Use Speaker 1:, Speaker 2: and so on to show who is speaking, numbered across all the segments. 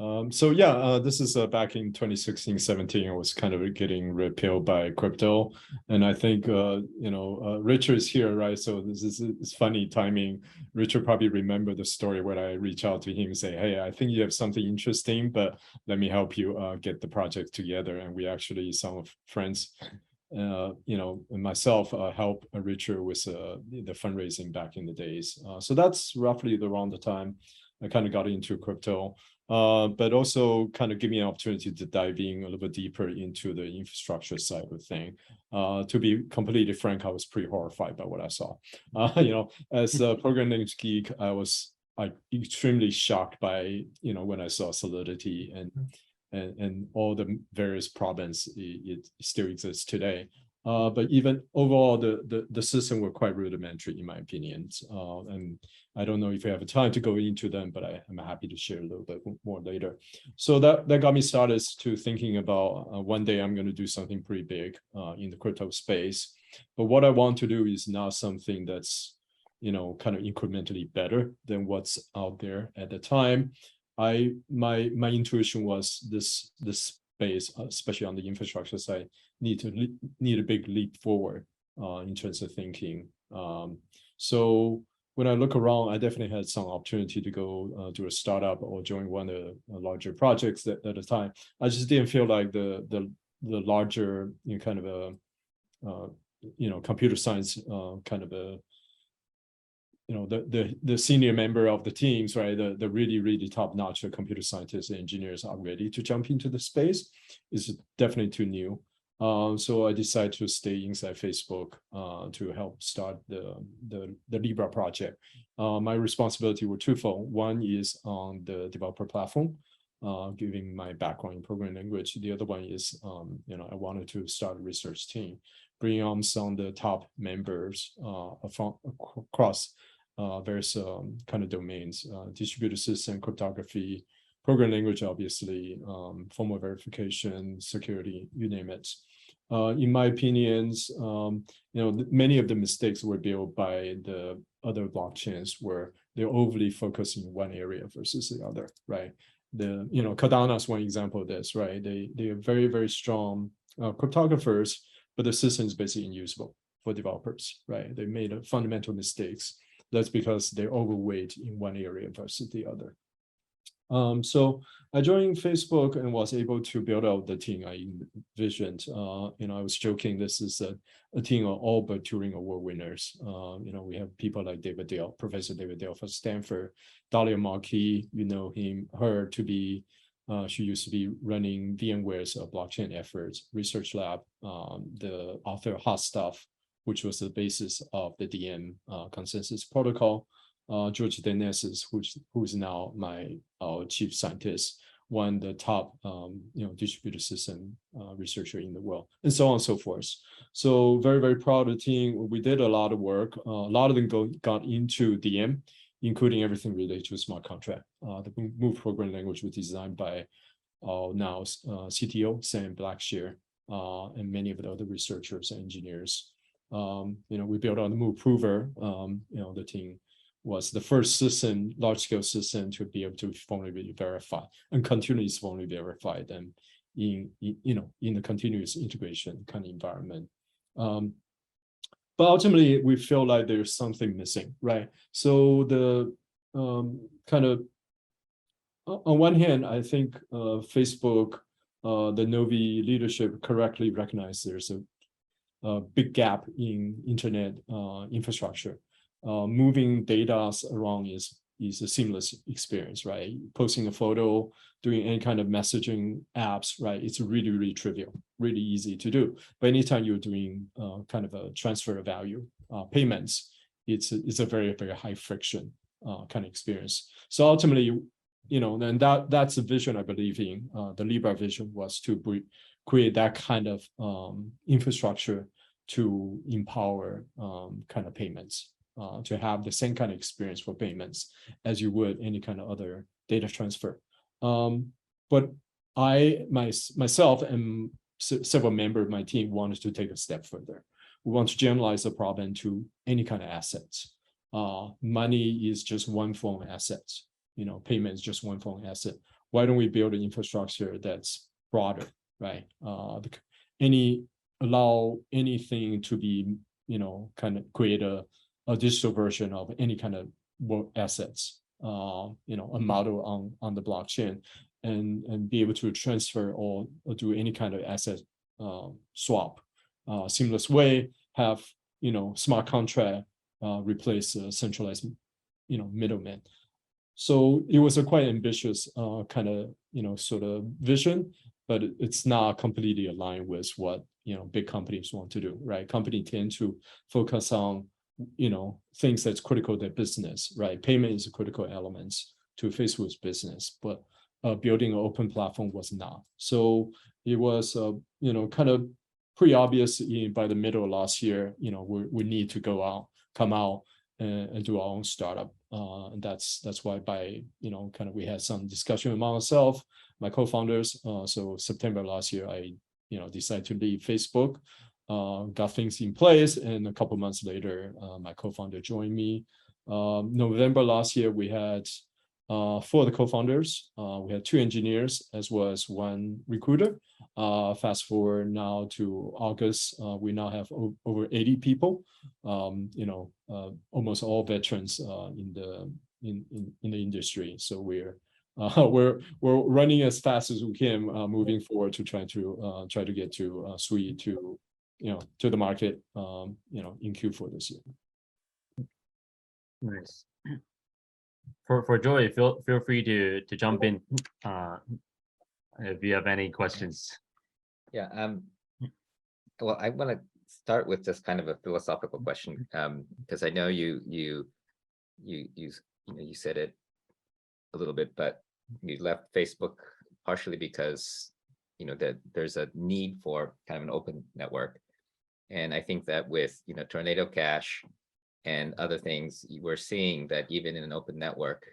Speaker 1: So yeah, this is back in 2016, 17. I was kind of getting repelled by crypto, and I think Richard is here, right? So this is it's funny timing. Richard probably remember the story when I reach out to him and say, "Hey, I think you have something interesting, but let me help you get the project together." And we actually some of friends. And myself help Richard with the fundraising back in the days. So that's roughly around the time I kind of got into crypto. But also kind of give me an opportunity to dive in a little bit deeper into the infrastructure side of the thing. To be completely frank, I was pretty horrified by what I saw. As a programming geek, I was extremely shocked by, when I saw Solidity and all the various problems it still exists today. But even overall, the system were quite rudimentary in my opinion. And I don't know if you have time to go into them, but I'm happy to share a little bit more later. So that got me started to thinking about one day I'm going to do something pretty big in the crypto space. But what I want to do is not something that's kind of incrementally better than what's out there at the time. My intuition was this space, especially on the infrastructure side, need a big leap forward in terms of thinking. So when I look around, I definitely had some opportunity to go do a startup or join one of the larger projects at the time. I just didn't feel like the larger kind of a computer science kind of a the senior member of the teams, right? The really top-notch computer scientists and engineers are ready to jump into the space. Is definitely too new. So I decided to stay inside Facebook to help start the Libra project. My responsibility were twofold. One is on the developer platform, giving my background in programming language. The other one is, I wanted to start a research team, bring on some of the top members across various kind of domains, distributed system, cryptography, program language, obviously, formal verification, security, you name it. In my opinions, many of the mistakes were built by the other blockchains where they're overly focused in one area versus the other, right? Cardano is one example of this, right? They are very strong cryptographers, but the system is basically unusable for developers, right? They made fundamental mistakes. That's because they're overweight in one area versus the other. So I joined Facebook and was able to build out the team I envisioned. I was joking, this is a team of all but Turing Award winners. We have people like David Dale, Professor David Dale from Stanford, Dahlia Markey, her to be, she used to be running VMware's blockchain efforts, research lab, the author of Hot Stuff, which was the basis of the DM consensus protocol. George Dennis, who is now our chief scientist, one of the top distributed system researcher in the world, and so on and so forth. So very proud of the team. We did a lot of work. A lot of them got into DM, including everything related to smart contract. The Move programming language was designed by now CTO Sam Blackshear and many of the other researchers and engineers. We built on the Move Prover. The team was the first system, large-scale system, to be able to formally verify and continuously formally verify them in the continuous integration kind of environment. But ultimately, we feel like there's something missing, right? So the kind of on one hand, I think Facebook, the Novi leadership correctly recognized there's a big gap in internet infrastructure. Moving data around is a seamless experience, right? Posting a photo, doing any kind of messaging apps, right? It's really trivial, really easy to do. But anytime you're doing kind of a transfer of value, payments, it's a very high friction kind of experience. So ultimately, and that's the vision I believe in. The Libra vision was to create that kind of infrastructure to empower kind of payments, to have the same kind of experience for payments as you would any kind of other data transfer. But I myself and several members of my team wanted to take a step further. We want to generalize the problem to any kind of assets. Money is just one form of assets. Payment is just one form of asset. why don't we build an infrastructure that's broader, right? Allow anything to be, kind of create a digital version of any kind of assets, a model on the blockchain, and be able to transfer or do any kind of asset swap, seamless way, have, smart contract replace centralized, middleman. So it was a quite ambitious kind of, sort of vision, but it's not completely aligned with what, big companies want to do, right? Companies tend to focus on, things that's critical to their business, right? Payment is a critical element to Facebook's business, but building an open platform was not. So it was, kind of pretty obvious by the middle of last year, we need to come out and do our own startup. And that's why by, kind of we had some discussion among ourselves, my co-founders. So September last year, I, decided to leave Facebook, got things in place. And a couple months later, my co-founder joined me. November last year, we had 4 of the co-founders. We had 2 engineers as well as 1 recruiter. Fast forward now to August, we now have over 80 people. Almost all veterans in the industry. So we're running as fast as we can, moving forward to try to get to Suite to the market, in Q4 this year.
Speaker 2: Nice. For Joy, feel free to jump in if you have any questions.
Speaker 3: Yeah. Well, I want to start with just kind of a philosophical question, because I know you said it a little bit, but you left Facebook partially because that there's a need for kind of an open network, and I think that with Tornado Cash and other things, we're seeing that even in an open network,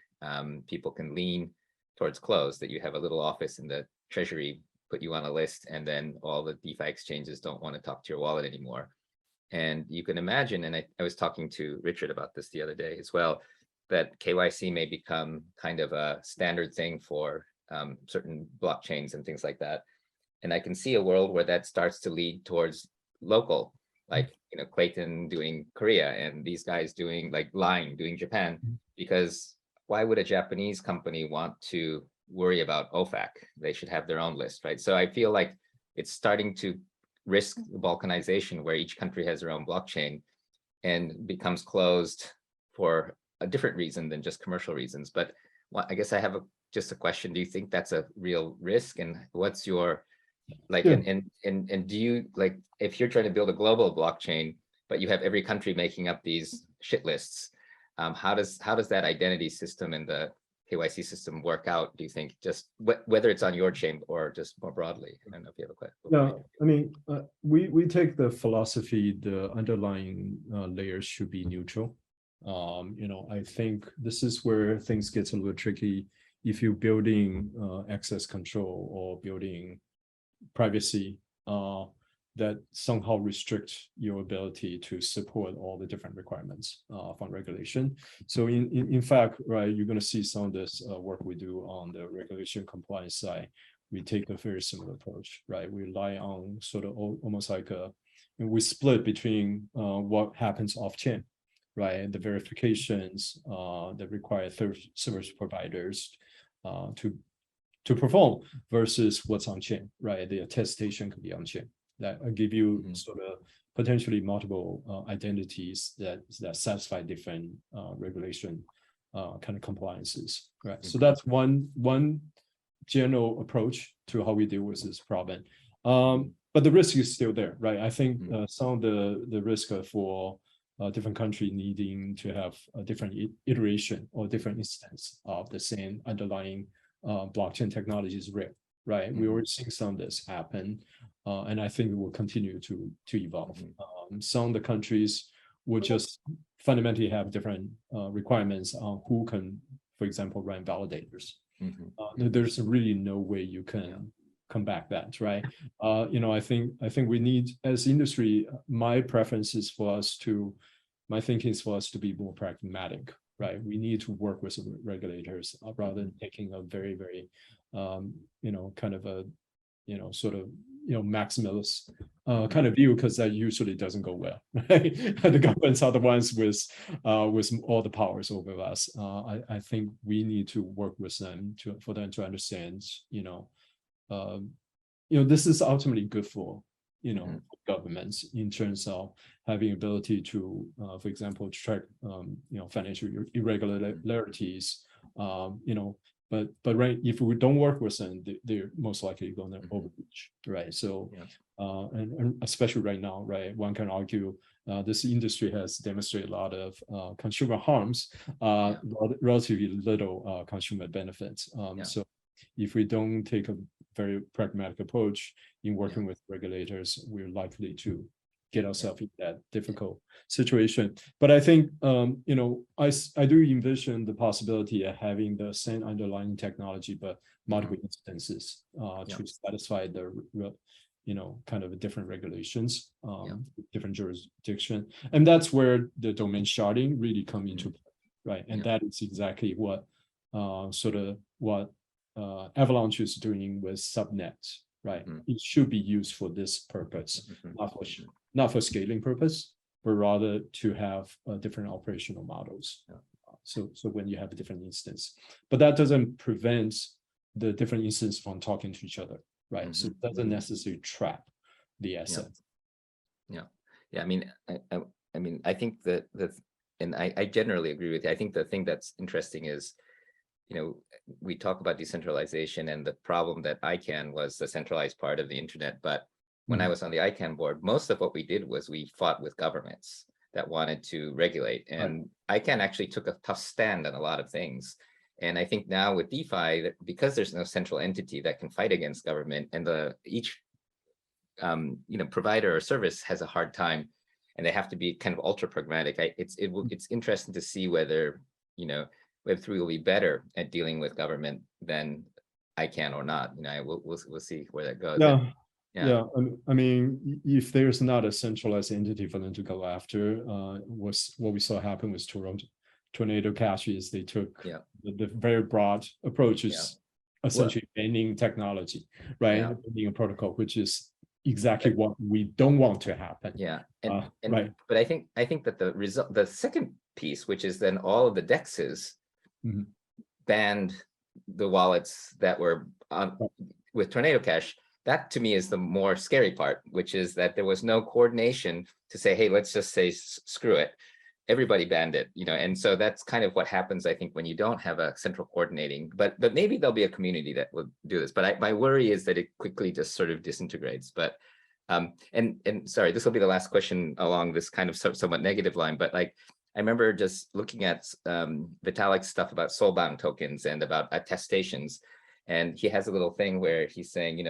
Speaker 3: people can lean towards close, that you have a little office in the treasury, put you on a list, and then all the DeFi exchanges don't want to talk to your wallet anymore. And you can imagine, and I was talking to Richard about this the other day as well, that KYC may become kind of a standard thing for certain blockchains and things like that. And I can see a world where that starts to lead towards local, like Clayton doing Korea and these guys doing like Line doing Japan, because why would a Japanese company want to worry about OFAC? They should have their own list, right? So I feel like it's starting to risk the balkanization, where each country has their own blockchain and becomes closed for a different reason than just commercial reasons. But I guess I have just a question. Do you think that's a real risk? And what's your like,
Speaker 1: Yeah.
Speaker 3: and do you, like, if you're trying to build a global blockchain, but you have every country making up these shit lists, how does that identity system and the KYC system work out, do you think, just whether it's on your chain or just more broadly? I don't know if you have a question.
Speaker 1: No, I mean, we take the philosophy, the underlying layers should be neutral. I think this is where things get a little tricky. If you're building access control or building privacy, that somehow restrict your ability to support all the different requirements from regulation. So in fact, right, you're going to see some of this work we do on the regulation compliance side. We take a very similar approach, right? We rely on sort of almost like we split between what happens off chain, right? And the verifications that require third service providers to perform versus what's on chain, right? The attestation could be on chain. That will give you sort of potentially multiple identities that satisfy different regulation kind of compliances, right? So that's one general approach to how we deal with this problem. But the risk is still there, right? I think some of the risk for different country needing to have a different iteration or different instance of the same underlying blockchain technology is real, right? We already seeing some of this happen, and I think it will continue to evolve. Some of the countries will just fundamentally have different requirements on who can, for example, run validators. There's really no way you can come back that, right? I think we need, as industry, my thinking is for us to be more pragmatic, right? We need to work with regulators rather than taking a very, very kind of a, sort of, maximalist kind of view, because that usually doesn't go well, right? The governments are the ones with all the powers over us. I think we need to work with them for them to understand, this is ultimately good for, governments in terms of having ability to, for example, track, financial irregularities, but right, if we don't work with them, they're most likely going to overreach, right? So, and especially right now, right, one can argue this industry has demonstrated a lot of consumer harms, relatively little consumer benefits. So if we don't take a very pragmatic approach in working with regulators, we're likely to get ourselves in that difficult situation. But I think, I do envision the possibility of having the same underlying technology, but multiple instances to satisfy the, kind of different regulations, different jurisdiction. And that's where the domain sharding really come into play, right? And that is exactly what Avalanche is doing with subnets, right? It should be used for this purpose, not for scaling purpose, but rather to have different operational models. So when you have a different instance, but that doesn't prevent the different instances from talking to each other, right? So it doesn't necessarily trap the asset.
Speaker 3: I mean, I think that and I generally agree with you. I think the thing that's interesting is, we talk about decentralization, and the problem that ICANN was the centralized part of the internet. But when I was on the ICANN board, most of what we did was we fought with governments that wanted to regulate. And ICANN actually took a tough stand on a lot of things. And I think now with DeFi, that because there's no central entity that can fight against government, and each provider or service has a hard time, and they have to be kind of ultra pragmatic. It's interesting to see whether Web3 will be better at dealing with government than ICANN or not. We'll see where that goes.
Speaker 1: I mean, if there's not a centralized entity for them to go after, what we saw happen with Tornado Cash is they took the very broad approach, is essentially banning technology, right? Banning a protocol, which is exactly what we don't want to happen.
Speaker 3: Right. But I think that the second piece, which is then all of the DEXs banned the wallets that were with Tornado Cash. That to me is the more scary part, which is that there was no coordination to say, hey, let's just say screw it. Everybody banned it, and so that's kind of what happens, I think, when you don't have a central coordinating. But maybe there'll be a community that will do this. But my worry is that it quickly just sort of disintegrates. But and sorry, this will be the last question along this kind of somewhat negative line. But like, I remember just looking at Vitalik's stuff about soulbound tokens and about attestations, and he has a little thing where he's saying,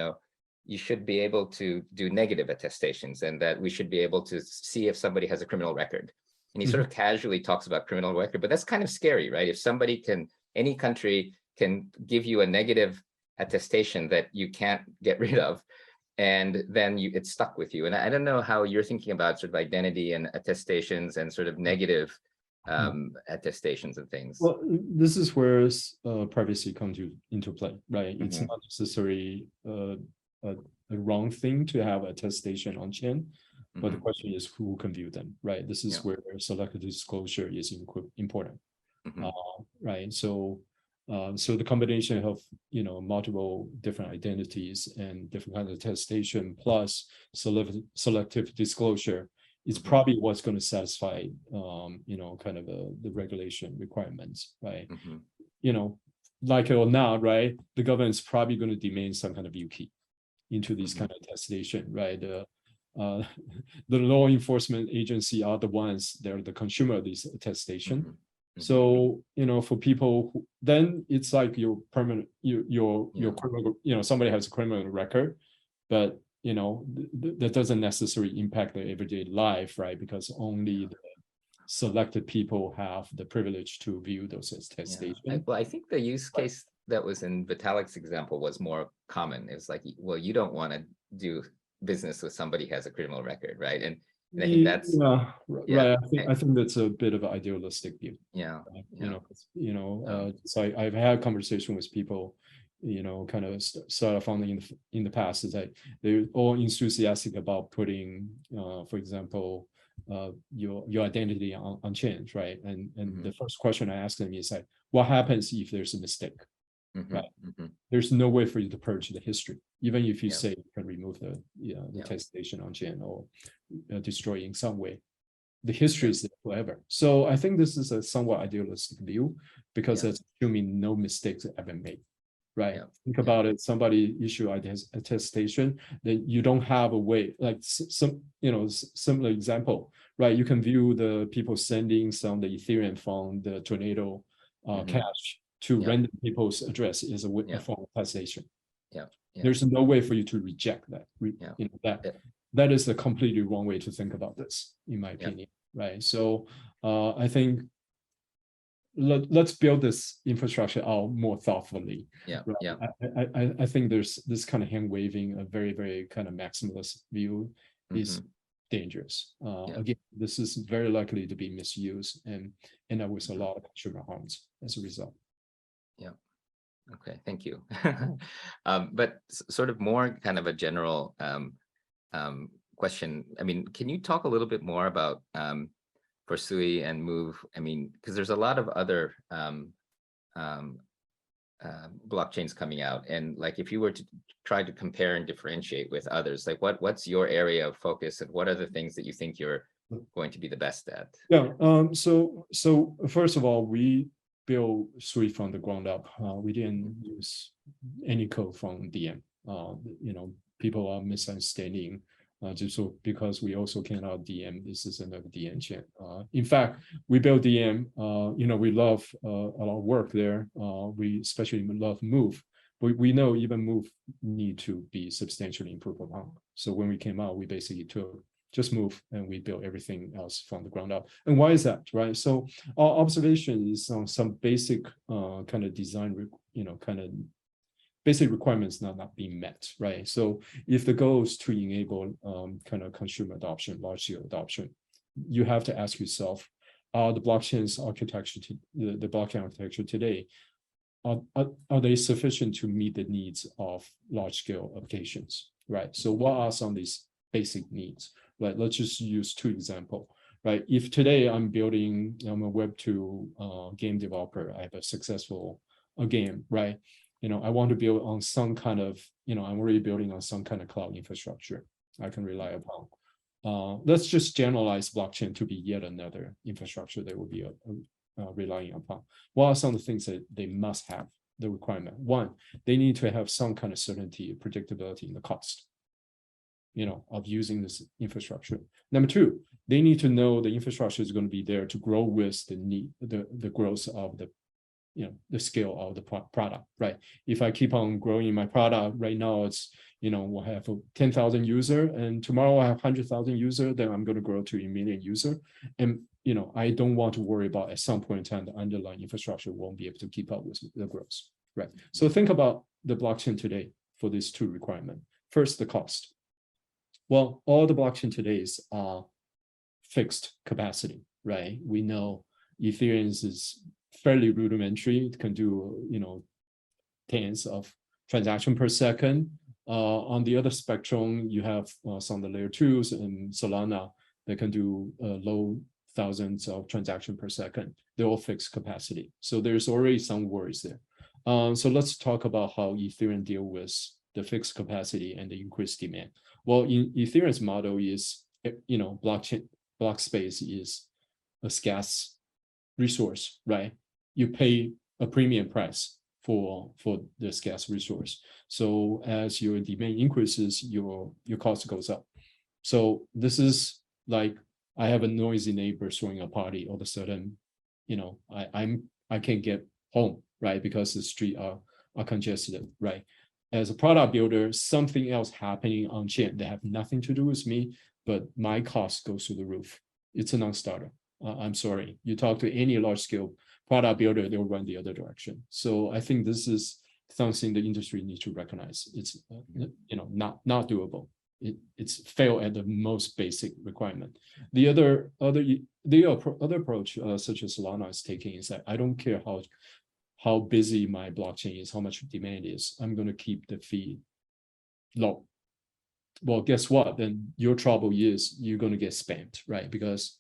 Speaker 3: you should be able to do negative attestations, and that we should be able to see if somebody has a criminal record. And he sort of casually talks about criminal record, but that's kind of scary, right? If any country can give you a negative attestation that you can't get rid of, and then it's stuck with you. And I don't know how you're thinking about sort of identity and attestations and sort of negative attestations and things.
Speaker 1: Well, this is where privacy comes into play, right? It's not necessarily a wrong thing to have attestation on chain, but the question is who can view them, right? This is where selective disclosure is important, right? So the combination of multiple different identities and different kinds of attestation plus selective disclosure is probably what's going to satisfy kind of the regulation requirements, right? Like it or not, right? The government is probably going to demand some kind of view key into these kind of attestation, right? The law enforcement agency are the ones, they're the consumer of this attestation. So, for people then it's like your permanent, your criminal, somebody has a criminal record, but that doesn't necessarily impact their everyday life, right? Because only the selected people have the privilege to view those attestations.
Speaker 3: Well, I think the use case that was in Vitalik's example was more common. It's like, well, you don't want to do business with somebody who has a criminal record, right? And I think that's
Speaker 1: right. I think that's a bit of an idealistic view.
Speaker 3: So
Speaker 1: I've had a conversation with people kind of startup founding in the past, is that they're all enthusiastic about putting, for example, your identity on chain, right? And the first question I ask them is like, what happens if there's a mistake? Right. There's no way for you to purge the history, even if you say you can remove the attestation on chain or destroy in some way. The history is there forever. So I think this is a somewhat idealistic view, because it's assuming no mistakes ever made. Right. Think about it. Somebody issue attestation, then you don't have a way, like some, similar example, right? You can view the people sending some the Ethereum from the Tornado cache to random people's address is a form of attestation. There's no way for you to reject that. That is a completely wrong way to think about this, in my opinion. Right. So I think let's build this infrastructure out more thoughtfully. I think there's this kind of hand waving, a very, very kind of maximalist view is dangerous. Again, this is very likely to be misused and end up with a lot of consumer harms as a result.
Speaker 3: Okay, thank you. But sort of more kind of a general question. I mean, can you talk a little bit more about for Sui and Move? I mean, because there's a lot of other blockchains coming out, and like if you were to try to compare and differentiate with others, like what's your area of focus, and what are the things that you think you're going to be the best at?
Speaker 1: So first of all, we built Sui from the ground up. We didn't use any code from DM. People are misunderstanding just so because we also cannot DM. This is another DM chain. In fact, we built DM. We love a lot of work there. We especially love Move. We know even Move need to be substantially improved upon. So when we came out, we basically took just Move and we built everything else from the ground up. And why is that, right? So our observation is on some basic kind of design, kind of basic requirements not being met, right? So if the goal is to enable kind of consumer adoption, large-scale adoption, you have to ask yourself, are the blockchain's architecture, the blockchain architecture today, are they sufficient to meet the needs of large-scale applications, right? So what are some of these basic needs? Right, let's just use two examples, right? If today I'm a Web2 game developer, I have a successful game, right? I want to build on some kind of, I'm already building on some kind of cloud infrastructure I can rely upon. Let's just generalize blockchain to be yet another infrastructure they will be relying upon. What are some of the things that they must have, the requirement? One, they need to have some kind of certainty, predictability in the cost, of using this infrastructure. Number two, they need to know the infrastructure is going to be there to grow with the growth of the scale of the product, right? If I keep on growing my product, right now it's, we'll have 10,000 user, and tomorrow I have 100,000 user, then I'm going to grow to 1 million user. And, I don't want to worry about at some point in time, the underlying infrastructure won't be able to keep up with the growth, right? So think about the blockchain today for these two requirements. First, the cost. Well, all the blockchain today is fixed capacity, right? We know Ethereum is fairly rudimentary. It can do, tens of transactions per second. On the other spectrum, you have some of the layer 2s and Solana that can do low thousands of transactions per second. They're all fixed capacity. So there's already some worries there. So let's talk about how Ethereum deal with the fixed capacity and the increased demand. Well, in Ethereum's model is, block space is a scarce resource, right? You pay a premium price for the scarce resource. So as your demand increases, your cost goes up. So this is like, I have a noisy neighbor throwing a party. All of a sudden, I can't get home, right? Because the streets are congested, right? As a product builder, something else happening on chain that have nothing to do with me, but my cost goes through the roof. It's a non-starter. I'm sorry. You talk to any large-scale product builder, they'll run the other direction. So I think this is something the industry needs to recognize. It's not doable. It's fail at the most basic requirement. The other approach, such as Solana is taking, is that I don't care how busy my blockchain is, how much demand is, I'm going to keep the fee low. Well, guess what? Then your trouble is you're going to get spammed, right? Because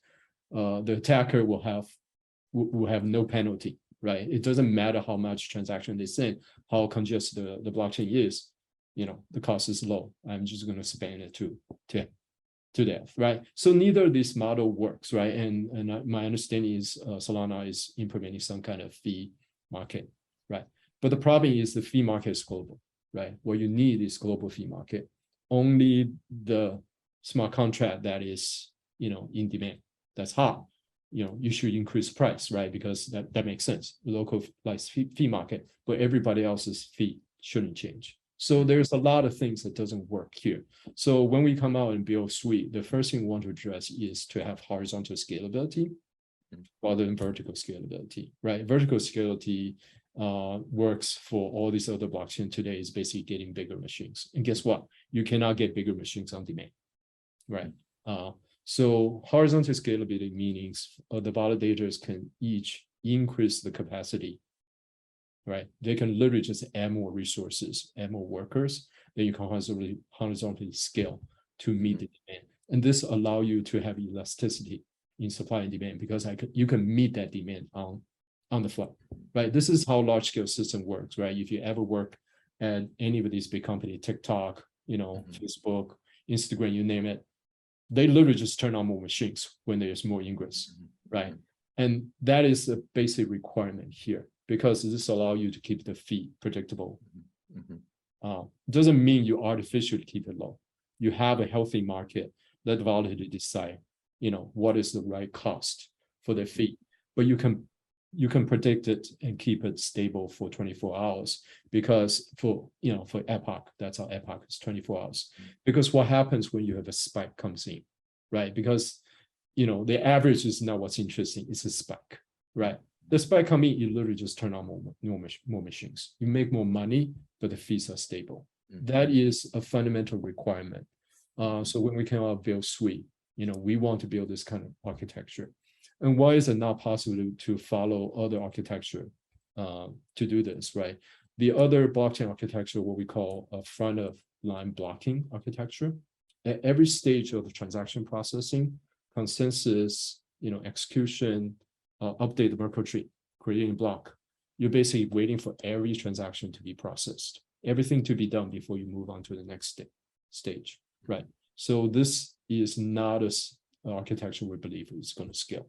Speaker 1: the attacker will have no penalty, right? It doesn't matter how much transaction they send, how congested the blockchain is, the cost is low. I'm just going to spam it to death, right? So neither of this model works, right? And my understanding is Solana is implementing some kind of fee market, right? But the problem is the fee market is global, right? What you need is global fee market. Only the smart contract that is, in demand, that's hot, you should increase price, right? Because that makes sense. Localized fee market, but everybody else's fee shouldn't change. So there's a lot of things that doesn't work here. So when we come out and build suite, the first thing we want to address is to have horizontal scalability rather than vertical scalability, right? Vertical scalability works for all these other blockchain today is basically getting bigger machines. And guess what? You cannot get bigger machines on demand, right? So horizontal scalability means the validators can each increase the capacity, right? They can literally just add more resources, add more workers, then you can horizontally scale to meet the demand. And this allows you to have elasticity in supply and demand because you can meet that demand on the fly, right? This is how large scale system works, right? If you ever work at any of these big companies, TikTok, Facebook, Instagram, you name it, they literally just turn on more machines when there's more ingress, right? And that is a basic requirement here because this allows you to keep the fee predictable. Doesn't mean you artificially keep it low. You have a healthy market, let the validator decide, what is the right cost for the fee, but you can predict it and keep it stable for 24 hours because for epoch, that's how epoch is 24 hours. Because what happens when you have a spike comes in, right? Because, the average is not what's interesting, it's a spike, right? The spike coming in, you literally just turn on more machines. You make more money, but the fees are stable. That is a fundamental requirement. So when we came out build suite, we want to build this kind of architecture. And why is it not possible to follow other architecture to do this, right? The other blockchain architecture, what we call a front of line blocking architecture. At every stage of the transaction processing, consensus, execution, update the Merkle tree, creating a block. You're basically waiting for every transaction to be processed, everything to be done before you move on to the next stage, right? So this is not an architecture we believe is going to scale.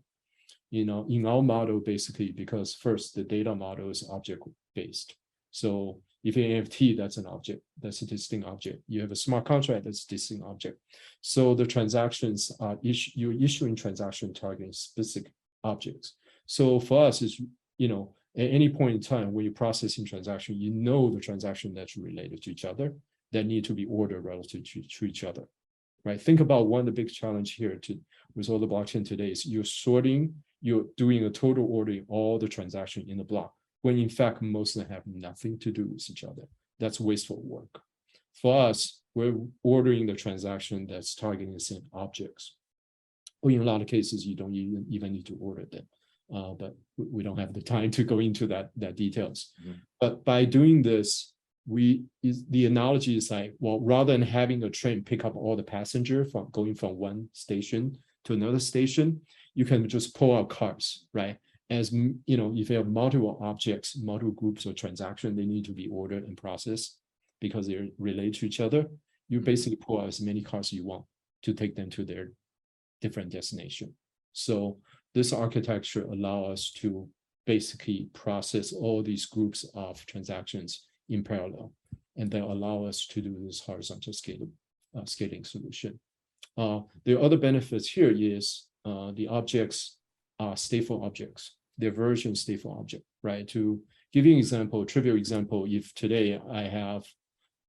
Speaker 1: In our model, basically, because first, the data model is object-based. So if you're an NFT, that's an object, that's a distinct object. You have a smart contract, that's a distinct object. So the transactions are you're issuing transaction targeting specific objects. So for us, is at any point in time when you're processing transaction, the transaction that's related to each other that need to be ordered relative to each other, right? Think about one of the big challenge here with all the blockchain today is you're doing a total ordering all the transaction in the block, when in fact, most of them have nothing to do with each other. That's wasteful work. For us, we're ordering the transaction that's targeting the same objects. Or in a lot of cases, you don't even need to order them. But we don't have the time to go into that details. But by doing this, the analogy is like, well, rather than having a train pick up all the passenger from going from one station to another station, you can just pull out cars, right? As if you have multiple objects, multiple groups of transaction, they need to be ordered and processed because they're related to each other. You basically pull out as many cars you want to take them to their different destination. So this architecture allows us to basically process all these groups of transactions in parallel, and then allow us to do this horizontal scaling solution. The other benefits here is the objects are stateful objects. They're version stateful object, right? To give you an example, a trivial example, if today I have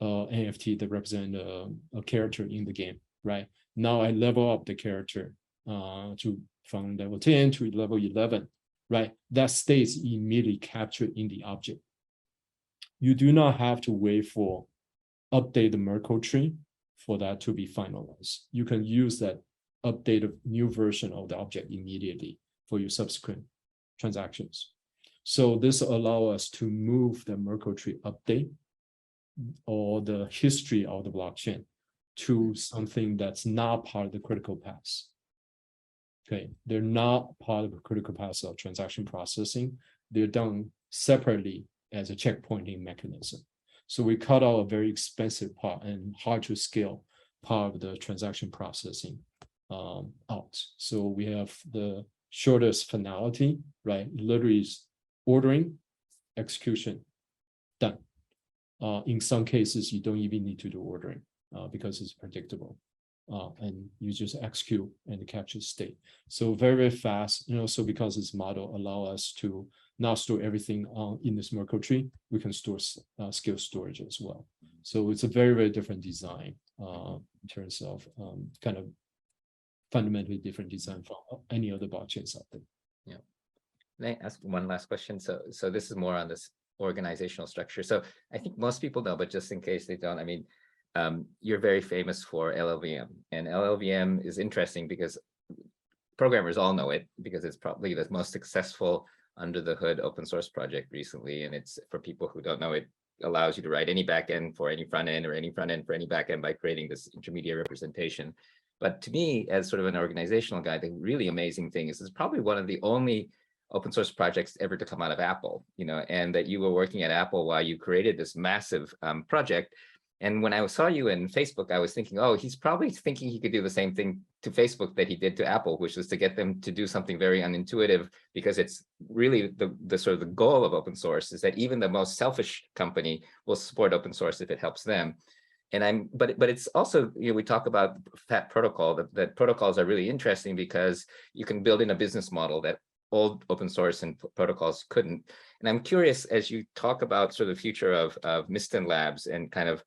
Speaker 1: NFT that represent a character in the game, right? Now I level up the character from level 10 to level 11, right? That state is immediately captured in the object. You do not have to wait for update the Merkle tree for that to be finalized. You can use that updated new version of the object immediately for your subsequent transactions. So this allows us to move the Merkle tree update or the history of the blockchain to something that's not part of the critical path. Okay, they're not part of the critical path of transaction processing. They're done separately as a checkpointing mechanism. So we cut out a very expensive part and hard to scale part of the transaction processing out. So we have the shortest finality, right? Literally is ordering, execution, done. In some cases, you don't even need to do ordering because it's predictable. And you just execute and capture state. So very, very fast, so because this model allow us to not store everything in this Merkle tree, we can store scale storage as well. So it's a very, very different design in terms of kind of fundamentally different design from any other blockchains out there.
Speaker 3: Yeah. Can I ask one last question? So this is more on this organizational structure. So I think most people know, but just in case they don't, I mean, you're very famous for LLVM, and LLVM is interesting because programmers all know it because it's probably the most successful under the hood open source project recently. And it's, for people who don't know, it allows you to write any backend for any front end or any front end for any backend by creating this intermediate representation. But to me, as sort of an organizational guy, the really amazing thing is it's probably one of the only open source projects ever to come out of Apple, and that you were working at Apple while you created this massive project. And when I saw you in Facebook, I was thinking, oh, he's probably thinking he could do the same thing to Facebook that he did to Apple, which was to get them to do something very unintuitive, because it's really the sort of the goal of open source is that even the most selfish company will support open source if it helps them. And but it's also, we talk about fat protocol, that protocols are really interesting because you can build in a business model that old open source and protocols couldn't. And I'm curious, as you talk about sort of the future of Mysten Labs and kind of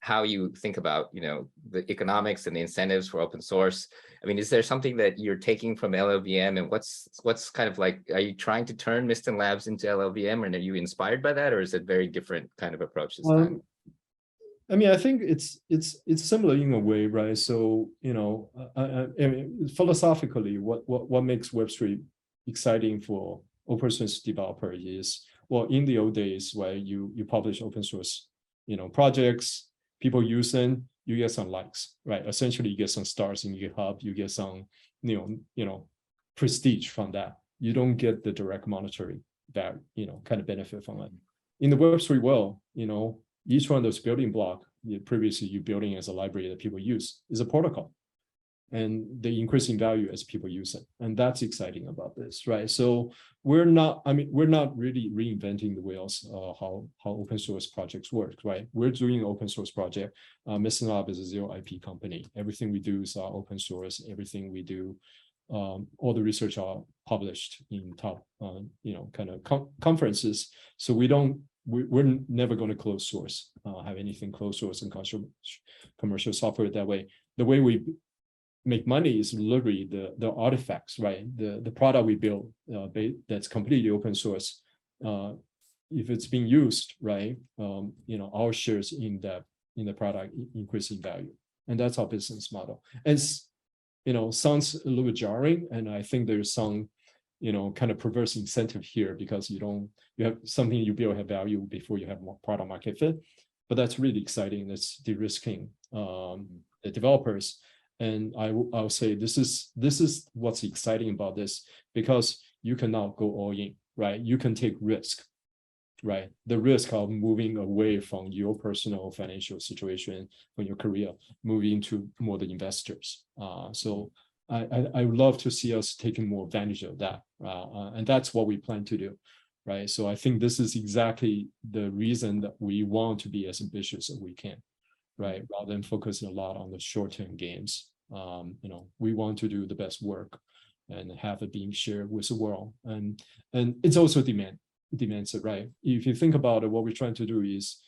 Speaker 3: how you think about, the economics and the incentives for open source. I mean, is there something that you're taking from LLVM, and what's kind of like, are you trying to turn Mysten Labs into LLVM, and are you inspired by that, or is it very different kind of approach this time?
Speaker 1: I mean, I think it's similar in a way, right? So, I mean, philosophically, what makes Web3 exciting for open source developers is, well, in the old days, right, you publish open source, projects, people use them, you get some likes, right? Essentially, you get some stars in GitHub, you get some, prestige from that. You don't get the direct monetary that, kind of benefit from it. In the Web3 world, each one of those building blocks, previously you building as a library that people use, is a protocol. And they increase in value as people use it. And that's exciting about this, right? So we're not really reinventing the wheels how open source projects work, right? We're doing an open source project. Mysten Lab is a zero IP company. Everything we do is open source. Everything we do, all the research are published in top, kind of conferences. So we're never going to close source, have anything closed source and commercial software that way. The way we make money is literally the artifacts, right? The product we build that's completely open source. If it's being used, right, our shares in the product increase in value, and that's our business model. And sounds a little bit jarring, and I think there's some kind of perverse incentive here, because you have something you build have value before you have more product market fit. But that's really exciting. That's de-risking the developers. And I'll say this is what's exciting about this, because you can now go all in, right? You can take risk, right? The risk of moving away from your personal financial situation, from your career, moving to more the investors. So I would love to see us taking more advantage of that. And that's what we plan to do, right? So I think this is exactly the reason that we want to be as ambitious as we can. Right, rather than focusing a lot on the short-term gains. We want to do the best work and have it being shared with the world. And it's also demands it, right? If you think about it, what we're trying to do is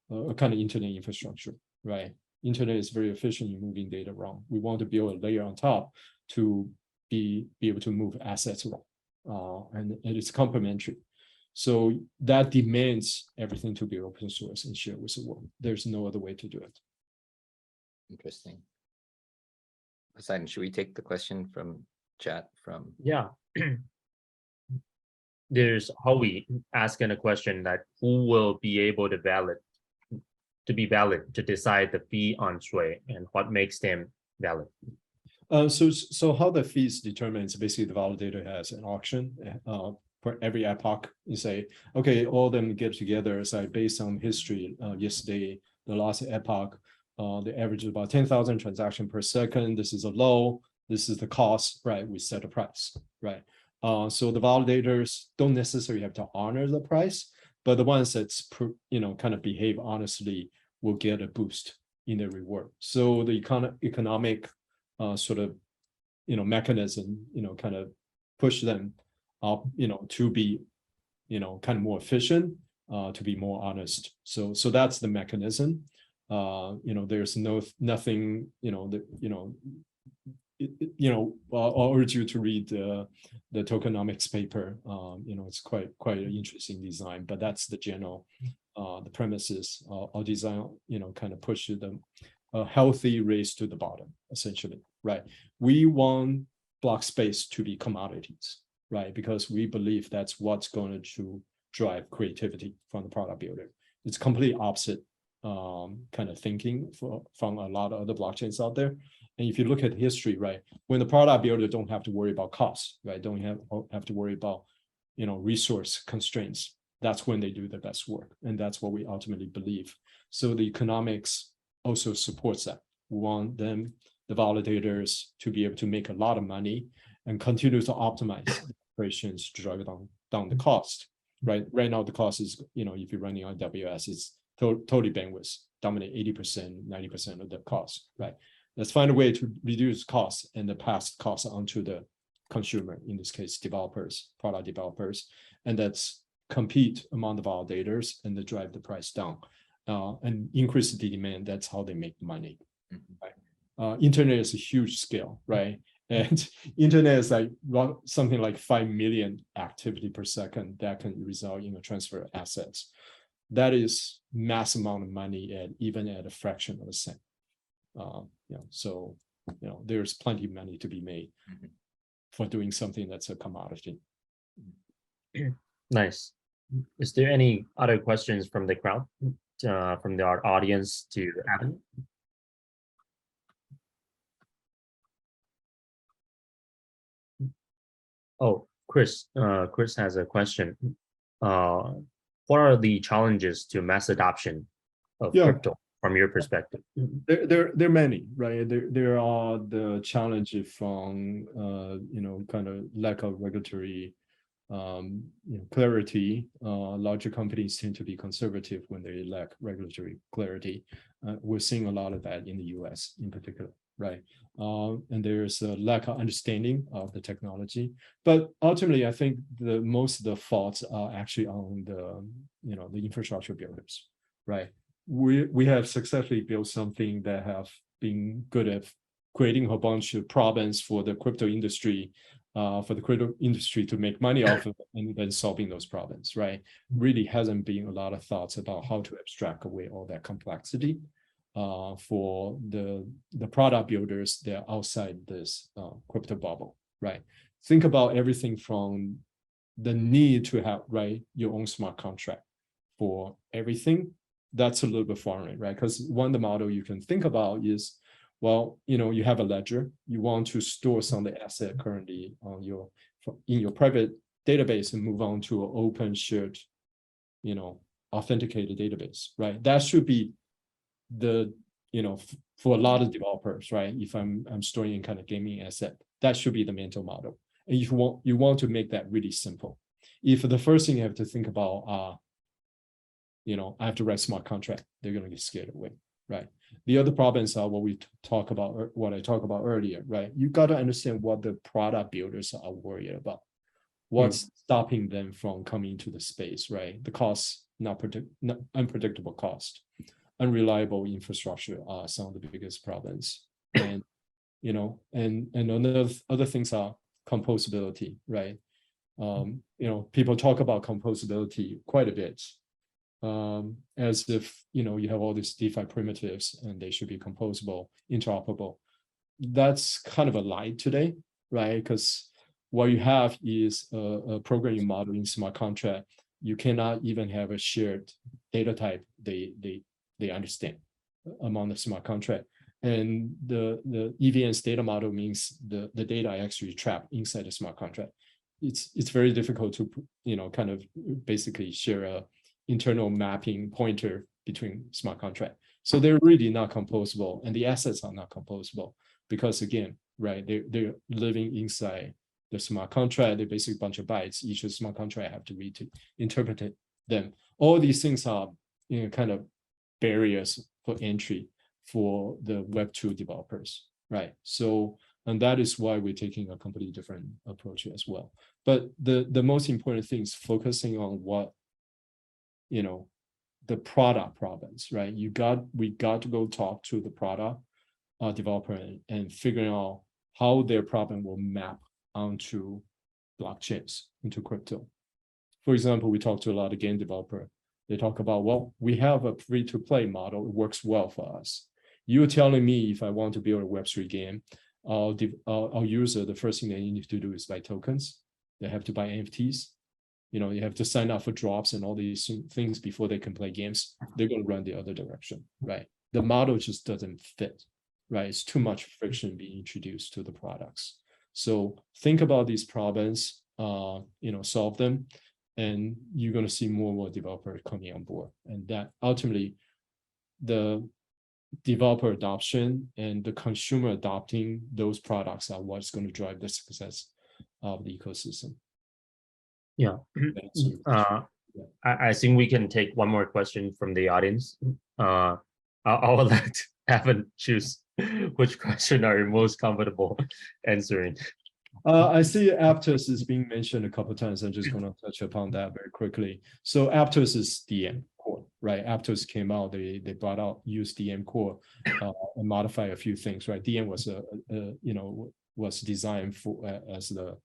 Speaker 1: a kind of internet infrastructure, right? Internet is very efficient in moving data around. We want to build a layer on top to be able to move assets around, and it's complementary. So that demands everything to be open source and shared with the world. There's no other way to do it.
Speaker 3: Interesting. Poseidon, should we take the question from chat from?
Speaker 2: Yeah. there's Howie asking a question that who will be able to be valid to decide the fee on Shui and what makes them valid?
Speaker 1: So how the fees determines basically the validator has an auction for every epoch. You say, okay, all of them get together. So based on history, yesterday, the last epoch, the average is about 10,000 transactions per second. This is a low. This is the cost, right? We set a price, right? So the validators don't necessarily have to honor the price, but the ones that's kind of behave honestly will get a boost in their reward. So the economic sort of mechanism kind of push them up to be kind of more efficient, to be more honest. So that's the mechanism. There's nothing I'll urge you to read the tokenomics paper. It's quite an interesting design, but that's the general the premises. Our design kind of push them a healthy race to the bottom, essentially, right? We want block space to be commodities, right? Because we believe that's what's going to drive creativity from the product builder. It's completely opposite kind of thinking from a lot of other blockchains out there. And if you look at history, right, when the product builder don't have to worry about costs, right, don't have to worry about resource constraints, that's when they do the best work. And that's what we ultimately believe. So the economics also supports that. We want them, the validators, to be able to make a lot of money and continue to optimize operations to drive down the cost. Right now, the cost is, if you're running on AWS, it's totally bandwidth, dominate 80%, 90% of the cost, right? Let's find a way to reduce costs and the pass costs onto the consumer, in this case, developers, product developers, and that's compete among the validators and to drive the price down and increase the demand. That's how they make money. Right? Internet is a huge scale, right? And internet is like something like 5 million activity per second that can result in a transfer of assets. That is mass amount of money even at a fraction of a cent. So there's plenty of money to be made for doing something that's a commodity.
Speaker 2: Nice. Is there any other questions from the crowd, from our audience to Adam? Oh, Chris has a question. What are the challenges to mass adoption of crypto from your perspective?
Speaker 1: There are many, right? There are the challenges from kind of lack of regulatory clarity. Larger companies tend to be conservative when they lack regulatory clarity. We're seeing a lot of that in the US in particular, right? And there's a lack of understanding of the technology. But ultimately, I think most of the faults are actually on the infrastructure builders, right? We have successfully built something that have been good at creating a bunch of problems for the crypto industry, to make money off of, and then solving those problems, right? Really hasn't been a lot of thoughts about how to abstract away all that complexity for the product builders that are outside this crypto bubble, right? Think about everything from the need to have, right, your own smart contract for everything. That's a little bit foreign, right? Because one of the model you can think about is, well, you have a ledger, you want to store some of the asset currently on in your private database and move on to an open shared, authenticated database, right? That should be for a lot of developers, right? If I'm storing in kind of gaming asset, that should be the mental model. And if you want to make that really simple, if the first thing you have to think about I have to write smart contract, they're going to get scared away, right? The other problems are what I talked about earlier, right? You got to understand what the product builders are worried about. What's stopping them from coming into the space, right? The costs, unpredictable cost, unreliable infrastructure are some of the biggest problems. And and other things are composability, right? People talk about composability quite a bit. As if you have all these DeFi primitives and they should be composable, interoperable. That's kind of a lie today, right? Because what you have is a programming model in smart contract. You cannot even have a shared data type they understand among the smart contract. And the EVN's data model means the data are actually trapped inside the smart contract. It's very difficult to, kind of basically share a internal mapping pointer between smart contract. So they're really not composable, and the assets are not composable because, again, right, they're living inside the smart contract. They're basically a bunch of bytes. Each smart contract have to read to interpret them. All these things are, kind of barriers for entry for the Web2 developers, right? So, and that is why we're taking a completely different approach as well. But the most important thing is focusing on what, the product problems, right? We got to go talk to the product developer and figuring out how their problem will map onto blockchains, into crypto. For example, we talk to a lot of game developer. They talk about, well, we have a free-to-play model. It works well for us. You're telling me if I want to build a Web3 game, our user, the first thing they need to do is buy tokens. They have to buy NFTs. You have to sign up for drops and all these things before they can play games. They're going to run the other direction, right? The model just doesn't fit, right? It's too much friction being introduced to the products. So think about these problems, solve them, and you're going to see more and more developers coming on board. And that ultimately, the developer adoption and the consumer adopting those products are what's going to drive the success of the ecosystem.
Speaker 2: Yeah. I think we can take one more question from the audience. I'll let Evan choose which question are you most comfortable answering.
Speaker 1: I see Aptos is being mentioned a couple of times. I'm just going to touch upon that very quickly. So Aptos is DM core, right? Aptos came out, they brought out use DM core and modify a few things, right? DM was was designed for as the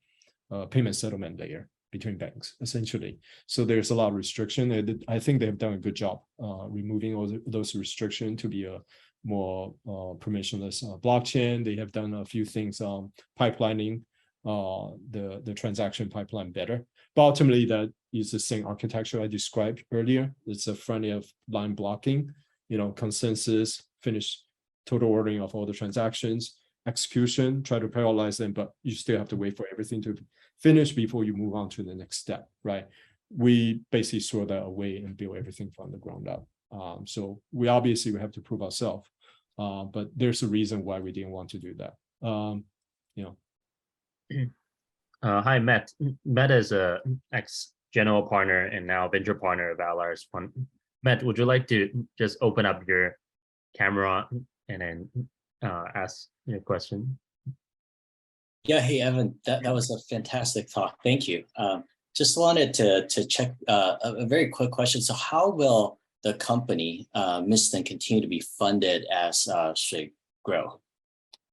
Speaker 1: payment settlement layer between banks, essentially. So there's a lot of restriction. And I think they've done a good job removing all those restrictions to be a more permissionless blockchain. They have done a few things on pipelining the transaction pipeline better. But ultimately, that is the same architecture I described earlier. It's a front end line blocking, consensus, finish total ordering of all the transactions, execution, try to parallelize them, but you still have to wait for everything to finish before you move on to the next step, right? We basically throw that away and build everything from the ground up. So we obviously have to prove ourselves, but there's a reason why we didn't want to do that.
Speaker 2: Hi, Matt. Matt is a ex-general partner and now venture partner of Outliers Fund. Matt, would you like to just open up your camera and then ask your question?
Speaker 4: Yeah, hey, Evan, that was a fantastic talk. Thank you. Just wanted to check a very quick question. So how will the company, Mysten, continue to be funded as Shui grow?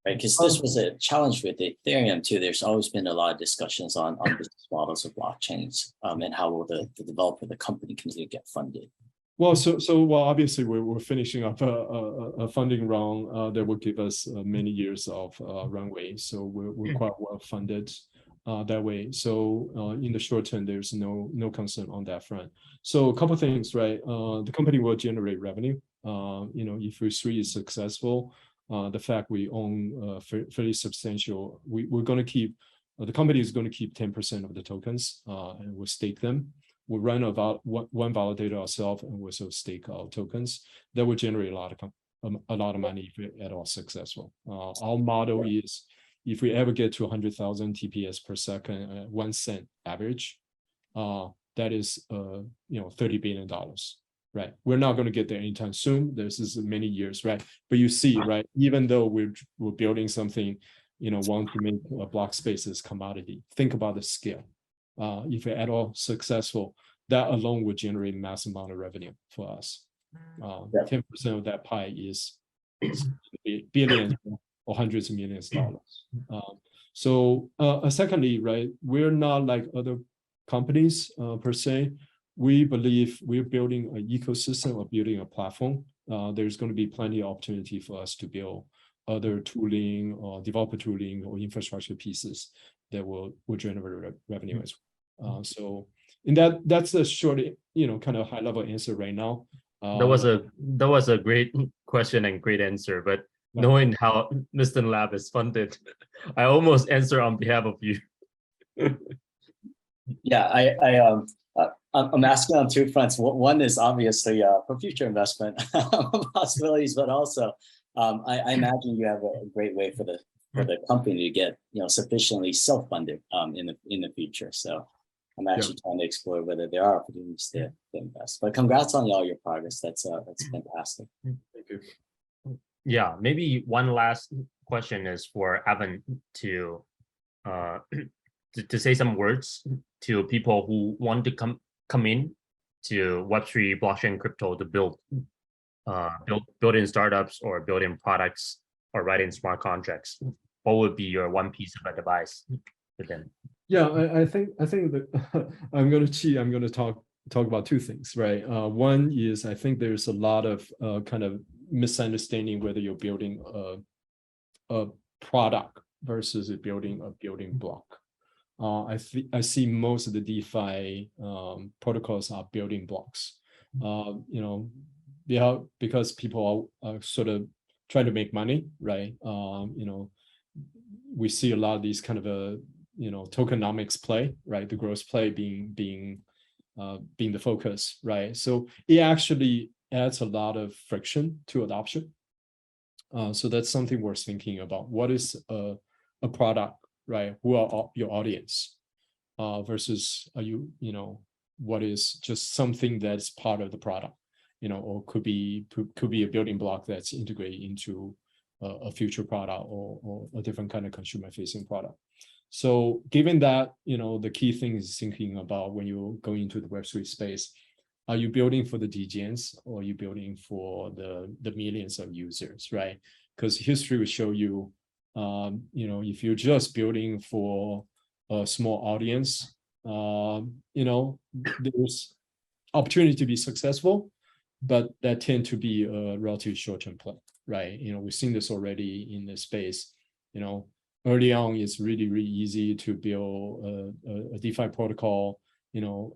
Speaker 4: Right, because this was a challenge with Ethereum too. There's always been a lot of discussions on business models of blockchains and how will the developer, the company, continue to get funded.
Speaker 1: Well, so obviously we're finishing up a funding round that will give us many years of runway. So we're quite well funded that way. So in the short term, there's no concern on that front. So a couple of things, right? The company will generate revenue. If Web3 is successful, the fact we own fairly substantial, we're going to keep, the company is going to keep 10% of the tokens and we'll stake them. We'll run about one validator ourselves and we'll also stake our tokens. That will generate a lot of money if we're at all successful. Our model is if we ever get to 100,000 TPS per second at 1 cent average, that is $30 billion. Right, we're not going to get there anytime soon. This is many years, right? But you see, right, even though we're building something, want to make a block space as commodity. Think about the scale. If we're at all successful, that alone would generate a massive amount of revenue for us. 10% of that pie is billions or hundreds of millions of dollars. Secondly, right, we're not like other companies per se. We believe we're building an ecosystem or building a platform. There's going to be plenty of opportunity for us to build other tooling or developer tooling or infrastructure pieces. that will generate revenue as well. So in that's a short, kind of high level answer right now.
Speaker 2: That was a great question and great answer, but knowing how Mysten Lab is funded, I almost answer on behalf of you.
Speaker 4: Yeah, I'm asking on two fronts. One is obviously for future investment possibilities, but also I imagine you have a great way for the company to get sufficiently self-funded in the future. So I'm actually trying to explore whether there are opportunities to invest. But congrats on all your progress. That's fantastic.
Speaker 1: Thank you.
Speaker 2: Yeah, maybe one last question is for Evan to say some words to people who want to come in to Web3, blockchain, crypto to building startups or building products or writing smart contracts. What would be your one piece of advice for them?
Speaker 1: Yeah, I think that I'm going to cheat. I'm going to talk about two things, right? One is I think there's a lot of kind of misunderstanding whether you're building a product versus building a building block. I see most of the DeFi protocols are building blocks. Because people are sort of trying to make money, right? We see a lot of these kind of tokenomics play, right? The growth play being the focus, right? So it actually adds a lot of friction to adoption. So that's something worth thinking about. What is a product, right? Who are your audience versus what is just something that's part of the product, or could be a building block that's integrated into a future product or a different kind of consumer facing product. So given that, the key thing is thinking about when you're going into the Web3 space, are you building for the DGens or are you building for the millions of users, right? Because history will show you, if you're just building for a small audience, there's opportunity to be successful, but that tend to be a relatively short-term play, right? We've seen this already in the space. Early on, it's really, really easy to build a DeFi protocol,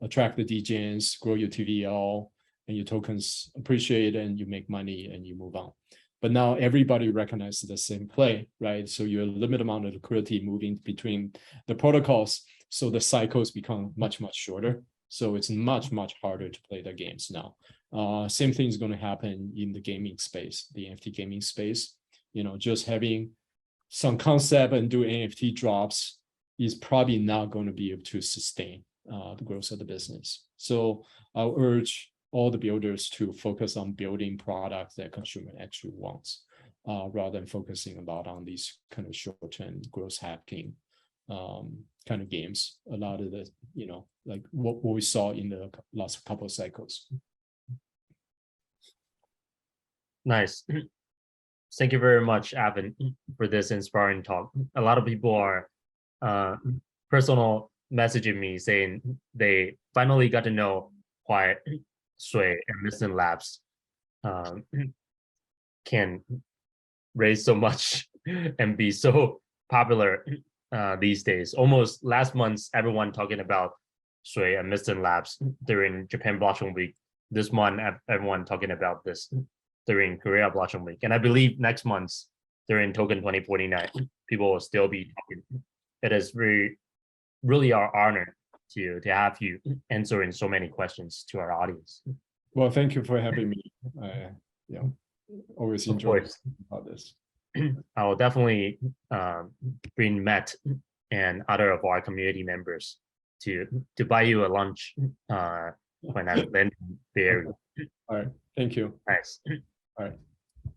Speaker 1: attract the DGens, grow your TVL, and your tokens appreciate and you make money and you move on. But now everybody recognizes the same play, right? So you're a limited amount of liquidity moving between the protocols. So the cycles become much, much shorter. So it's much, much harder to play the games now. Same thing is going to happen in the gaming space, the NFT gaming space. Just having some concept and do NFT drops is probably not going to be able to sustain the growth of the business. So I'll urge all the builders to focus on building products that consumer actually wants, rather than focusing on these kind of short-term growth hacking kind of games. A lot of the, like what we saw in the last couple of cycles.
Speaker 2: Nice. Thank you very much, Evan, for this inspiring talk. A lot of people are personal messaging me saying they finally got to know why Sui and Mysten Labs can raise so much and be so popular these days. Almost last month, everyone talking about Sui and Mysten Labs during Japan Blockchain Week. This month, everyone talking about this during Korea Blockchain Week. And I believe next month during Token 2049, people will still be talking. It is really our honor to have you answering so many questions to our audience.
Speaker 1: Well, thank you for having me. Always enjoy about this.
Speaker 2: I will definitely bring Matt and other of our community members to buy you a lunch when I land there.
Speaker 1: All right. Thank you.
Speaker 2: Nice.